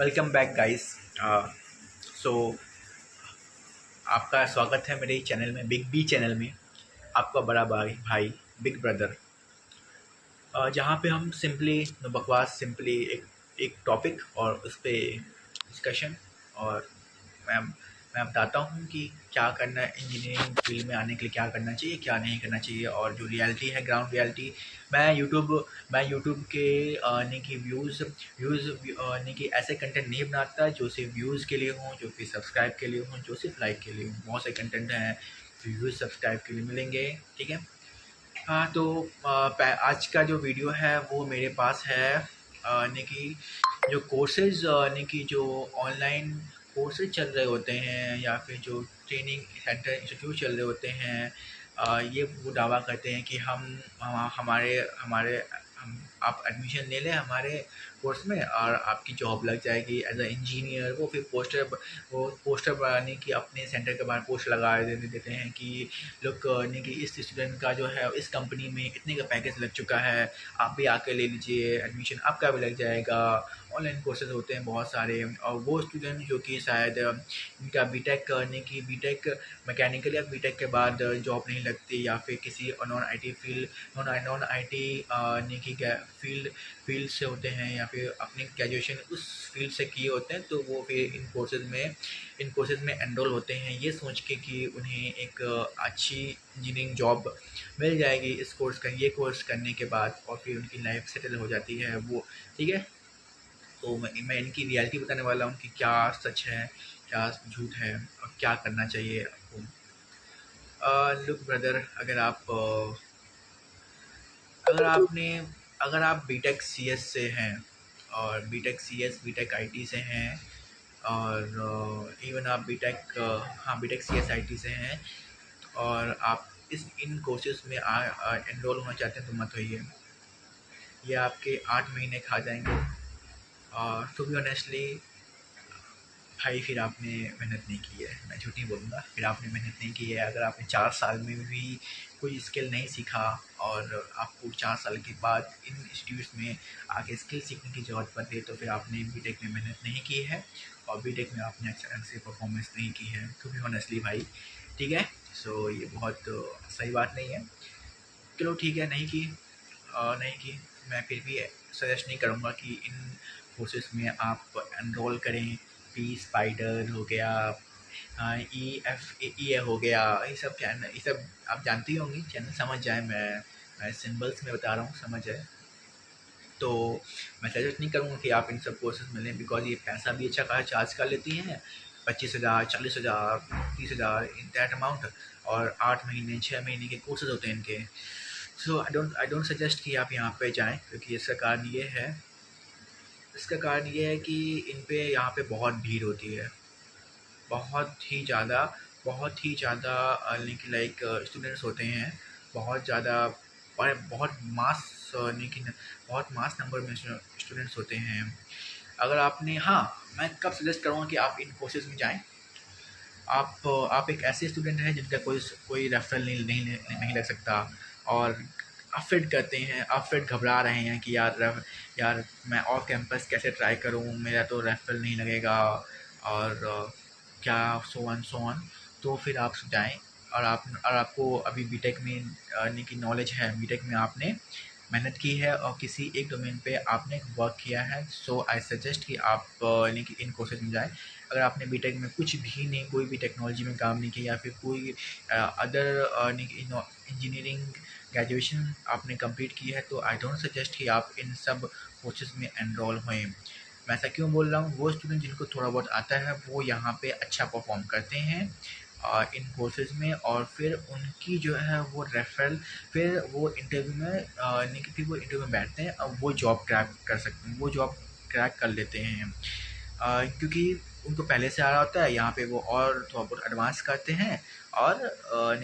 Welcome back guys. सो आपका स्वागत है मेरे चैनल में, बिग बी चैनल में। आपका बड़ा भाई भाई बिग ब्रदर, जहाँ पे हम सिंपली नो बकवास, सिंपली एक टॉपिक और उस पर डिस्कशन। और मैं मैं बताता हूँ कि क्या करना है इंजीनियरिंग फील्ड में आने के लिए, क्या करना चाहिए, क्या नहीं करना चाहिए, और जो रियलिटी है, ग्राउंड रियलिटी। मैं यूट्यूब के ने की व्यूज़ ने की ऐसे कंटेंट नहीं बनाता जो सिर्फ व्यूज़ के लिए हों, जो फिर सब्सक्राइब के लिए हों, जो सिर्फ लाइक के लिए हों। बहुत से कंटेंट हैं जो व्यूज़ सब्सक्राइब के लिए मिलेंगे, ठीक है। हाँ, तो आज का जो वीडियो है वो मेरे पास है यानी कि जो कोर्सेज़ यानी कि जो ऑनलाइन कोर्सेज़ चल रहे होते हैं या फिर जो ट्रेनिंग सेंटर इंस्टीट्यूट चल रहे होते हैं, ये वो दावा करते हैं कि हमारे हमारे हम आप एडमिशन ले लें हमारे कोर्स में और आपकी जॉब लग जाएगी एज अ इंजीनियर। वो पोस्टर बनाने की अपने सेंटर के बाहर पोस्टर लगा देते हैं कि लोग नहीं कि इस स्टूडेंट का जो है इस कंपनी में इतने का पैकेज लग चुका है, आप भी आके ले लीजिए, एडमिशन आपका भी लग जाएगा। ऑनलाइन कोर्सेज होते हैं बहुत सारे, और वो स्टूडेंट जो कि शायद इनका बीटेक करने की बीटेक मैकेनिकल या बीटेक के बाद जॉब नहीं लगती, या फिर किसी non IT field non IT ने की फील्ड से होते हैं, या फिर अपनी ग्रेजुएशन उस फील्ड से किए होते हैं, तो वो फिर इन कोर्सेज में एनरोल होते हैं ये सोच के कि उन्हें एक अच्छी इंजीनियरिंग जॉब मिल जाएगी ये कोर्स करने के बाद, और फिर उनकी लाइफ सेटल हो जाती है वो, ठीक है। तो मैं इनकी रियलिटी बताने वाला हूँ कि क्या सच है, क्या झूठ है, और क्या करना चाहिए आपको। लुक ब्रदर, अगर आपने अगर आप बीटेक सीएस से हैं, और बीटेक आईटी से हैं, और इवन आप बीटेक सीएस आईटी से हैं, और आप इन कोर्सेज में एनरोल होना चाहते हैं तो मत होइए। ये आपके 8 महीने खा जाएंगे, और टू बी ऑनेस्टली भाई, फिर आपने मेहनत नहीं की है, मैं झूठ नहीं बोलूँगा, फिर आपने मेहनत नहीं की है। अगर आपने 4 साल में भी कोई स्किल नहीं सीखा, और आपको 4 साल के बाद इन इंस्टीट्यूट्स में आगे स्किल सीखने की ज़रूरत पड़ती है, तो फिर आपने बीटेक में मेहनत नहीं की है, और बीटेक में आपने अच्छे ढंग से परफॉर्मेंस नहीं की है, टू बी ऑनेस्टली भाई, ठीक है। सो ये बहुत सही बात नहीं है। चलो ठीक है, नहीं की मैं फिर भी सजेस्ट नहीं करूँगा कि इन कोर्सेज में आप एनरोल करें। पी स्पाइडर हो गया, ई ए हो गया, ये सब आप जानती होंगी चैनल, समझ जाए, मैं सिंबल्स में बता रहा हूँ, समझ जाए। तो मैं सजेस्ट नहीं करूँगा कि आप इन सब कोर्सेज में लें, बिकॉज ये पैसा भी अच्छा खासा चार्ज कर लेती हैं, 25,000, 40,000, 30,000 इन दैट अमाउंट, और 8 महीने 6 महीने के कोर्सेज होते हैं इनके। सो आई डोंट सजेस्ट कि आप यहाँ पे जाएं, क्योंकि इसका कारण ये है कि इन पे यहाँ पे बहुत भीड़ होती है, बहुत ही ज़्यादा लाइक स्टूडेंट्स होते हैं, बहुत ज़्यादा, और बहुत मास नंबर में स्टूडेंट्स होते हैं। अगर आपने हाँ मैं कब सजेस्ट करूँगा कि आप इन कोर्सेज में जाएं। आप एक ऐसे स्टूडेंट हैं जिनका कोई रेफरल नहीं लग सकता, और आप फिर घबरा रहे हैं कि यार मैं ऑफ कैंपस कैसे ट्राई करूं, मेरा तो रेफरल नहीं लगेगा, और क्या सो ऑन। तो फिर आप जाएं, और आपको अभी बीटेक में यानी कि नॉलेज है, बीटेक में आपने मेहनत की है, और किसी एक डोमेन पे आपने वर्क किया है, सो आई सजेस्ट कि आप यानी कि इन कोर्सेज में जाएं। अगर आपने बीटेक में कुछ भी नहीं, कोई भी टेक्नोलॉजी में काम नहीं किया, या फिर कोई अदर इंजीनियरिंग ग्रेजुएशन आपने कंप्लीट की है, तो आई डोंट सजेस्ट कि आप इन सब कोर्सेज में एनरोल होएं। मैं ऐसा क्यों बोल रहा हूँ, वो स्टूडेंट जिनको थोड़ा बहुत आता है वो यहाँ पे अच्छा परफॉर्म करते हैं इन कोर्सेज में, और फिर उनकी जो है वो रेफरल, फिर वो इंटरव्यू में फिर वो इंटरव्यू में बैठते हैं, और वो जॉब क्रैक कर सकते हैं, वो जॉब क्रैक कर लेते हैं, क्योंकि उनको पहले से आ रहा होता है। यहाँ पे वो और थोड़ा बहुत एडवांस करते हैं, और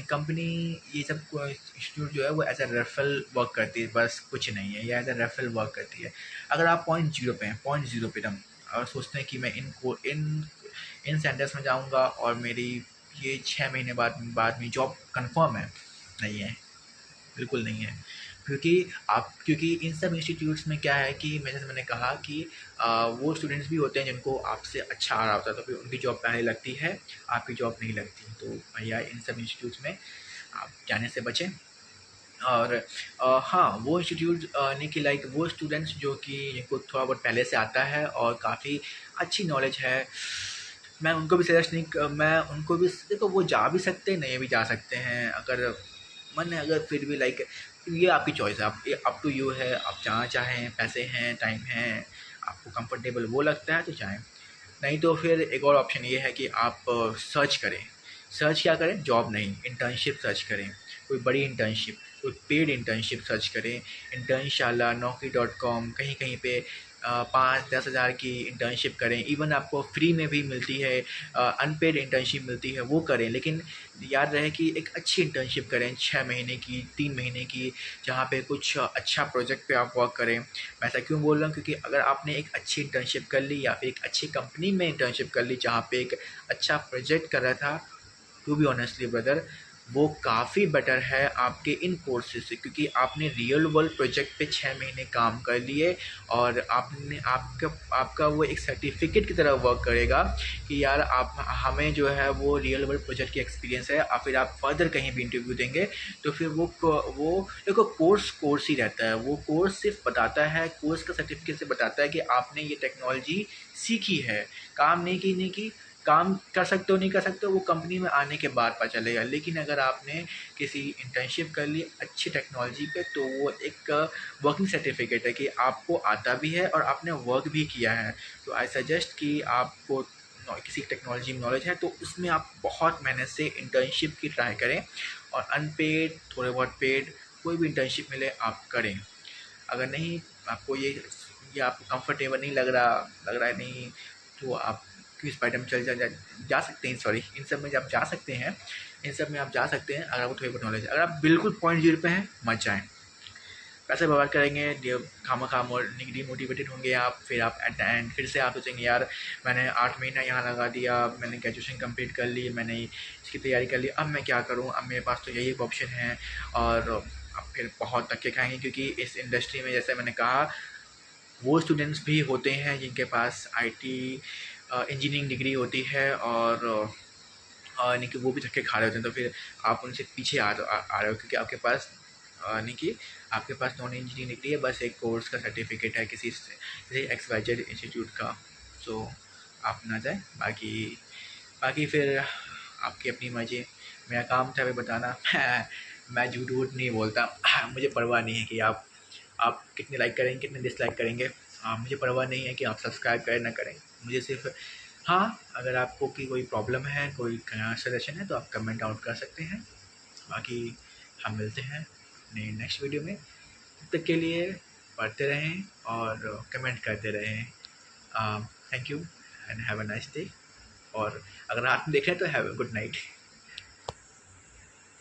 कंपनी ये सब इंस्टीट्यूट जो है वो एज अ रेफरल वर्क करती है, बस कुछ नहीं है, ये एज अ रेफरल वर्क करती है। अगर आप पॉइंट ज़ीरो पे एकदम और सोचते हैं कि मैं इन सेंटर्स में जाऊँगा और मेरी ये 6 महीने बाद में जॉब कंफर्म है, नहीं है, बिल्कुल नहीं है। क्योंकि इन सब इंस्टीट्यूट्स में क्या है कि जैसे मैंने कहा कि वो स्टूडेंट्स भी होते हैं जिनको आपसे अच्छा आ रहा होता है, तो फिर उनकी जॉब पहले लगती है, आपकी जॉब नहीं लगती। तो भैया इन सब इंस्टीट्यूट्स में आप जाने से बचें। और हाँ, वो इंस्टीट्यूट यानी कि लाइक वो स्टूडेंट्स जो कि जिनको थोड़ा बहुत पहले से आता है और काफ़ी अच्छी नॉलेज है, मैं उनको भी सजेस्ट नहीं मैं उनको भी देखो, वो जा भी सकते हैं, नहीं भी जा सकते हैं, अगर मन है, अगर फिर भी लाइक ये आपकी चॉइस है, आप ये अप टू यू है, आप जहाँ चाहें, पैसे हैं, टाइम है, आपको कंफर्टेबल वो लगता है तो जाएँ। नहीं तो फिर एक और ऑप्शन ये है कि आप सर्च करें। सर्च क्या करें? जॉब नहीं, इंटर्नशिप सर्च करें। कोई बड़ी इंटर्नशिप, कोई पेड इंटर्नशिप सर्च करें। इंटर्नशाला, naukri.com, कहीं-कहीं पे 5-10 हज़ार की इंटर्नशिप करें। इवन आपको फ्री में भी मिलती है, अनपेड इंटर्नशिप मिलती है, वो करें। लेकिन याद रहे कि एक अच्छी इंटर्नशिप करें, 6 महीने की, 3 महीने की, जहाँ पे कुछ अच्छा प्रोजेक्ट पे आप वर्क करें। मैं ऐसा क्यों बोल रहा हूँ? क्योंकि अगर आपने एक अच्छी इंटर्नशिप कर ली या फिर एक अच्छी कंपनी में इंटर्नशिप कर ली जहाँ पे एक अच्छा प्रोजेक्ट कर रहा था, टू बी ऑनेस्टली ब्रदर, वो काफ़ी बेटर है आपके इन कोर्सेज से, क्योंकि आपने रियल वर्ल्ड प्रोजेक्ट पे 6 महीने काम कर लिए और आपने आपका वो एक सर्टिफिकेट की तरह वर्क करेगा कि यार आप हमें जो है वो रियल वर्ल्ड प्रोजेक्ट की एक्सपीरियंस है। और फिर आप फर्दर कहीं भी इंटरव्यू देंगे तो फिर वो देखो, कोर्स ही रहता है। वो कोर्स सिर्फ बताता है, कोर्स का सर्टिफिकेट से बताता है कि आपने ये टेक्नोलॉजी सीखी है, काम नहीं की, काम कर सकते हो नहीं कर सकते हो वो कंपनी में आने के बाद पता चलेगा। लेकिन अगर आपने किसी इंटर्नशिप कर ली अच्छी टेक्नोलॉजी पे, तो वो एक वर्किंग सर्टिफिकेट है कि आपको आता भी है और आपने वर्क भी किया है। तो आई सजेस्ट कि आपको किसी टेक्नोलॉजी में नॉलेज है तो उसमें आप बहुत मेहनत से इंटर्नशिप की ट्राई करें, और अनपेड, थोड़े बहुत पेड, कोई भी इंटर्नशिप मिले आप करें। अगर नहीं, आपको ये आपको कंफर्टेबल नहीं लग रहा है नहीं, तो आप क्विज पाइटम चल जा सकते हैं। सॉरी, इन सब में आप जा सकते हैं, इन सब में आप जा सकते हैं अगर आपको थोड़ी बहुत नॉलेज है। अगर आप बिल्कुल पॉइंट जीरो पे हैं, मत जाएँ, पैसे बर्बाद करेंगे, खामा डिमोटिवेटेड होंगे आप। फिर आप एट द एंड फिर से आप सोचेंगे यार मैंने 8 महीना यहाँ लगा दिया, मैंने ग्रेजुएशन कंप्लीट कर ली, मैंने इसकी तैयारी कर ली, अब मैं क्या करूँ, अब मेरे पास तो यही एक ऑप्शन है। और अब फिर बहुत धक्के खाएंगे, क्योंकि इस इंडस्ट्री में जैसे मैंने कहा, वो स्टूडेंट्स भी होते हैं जिनके पास आईटी इंजीनियरिंग डिग्री होती है, और यानी कि वो भी धक्के खा रहे होते हैं। तो फिर आप उनसे पीछे आ रहे हो, क्योंकि आपके पास यानी कि आपके पास नॉन इंजीनियरिंग डिग्री है, बस एक कोर्स का सर्टिफिकेट है किसी XYZ इंस्टीट्यूट का। तो आप ना जाए, बाकी फिर आपकी अपनी मर्जी। मेरा काम था वे बताना। मैं झूठ वूठ नहीं बोलता। मुझे परवाह नहीं है कि आप कितने लाइक करेंगे, कितने डिसलाइक करेंगे। मुझे परवाह नहीं है कि आप सब्सक्राइब करें ना करें। मुझे सिर्फ, हाँ, अगर आपको की कोई प्रॉब्लम है, कोई सजेशन है, तो आप कमेंट आउट कर सकते हैं। बाकी हम मिलते हैं अपने नेक्स्ट वीडियो में। तब तक के लिए पढ़ते रहें और कमेंट करते रहें। Thank you and have a nice day. और अगर रात में देख रहे हैं तो हैव अ गुड नाइट।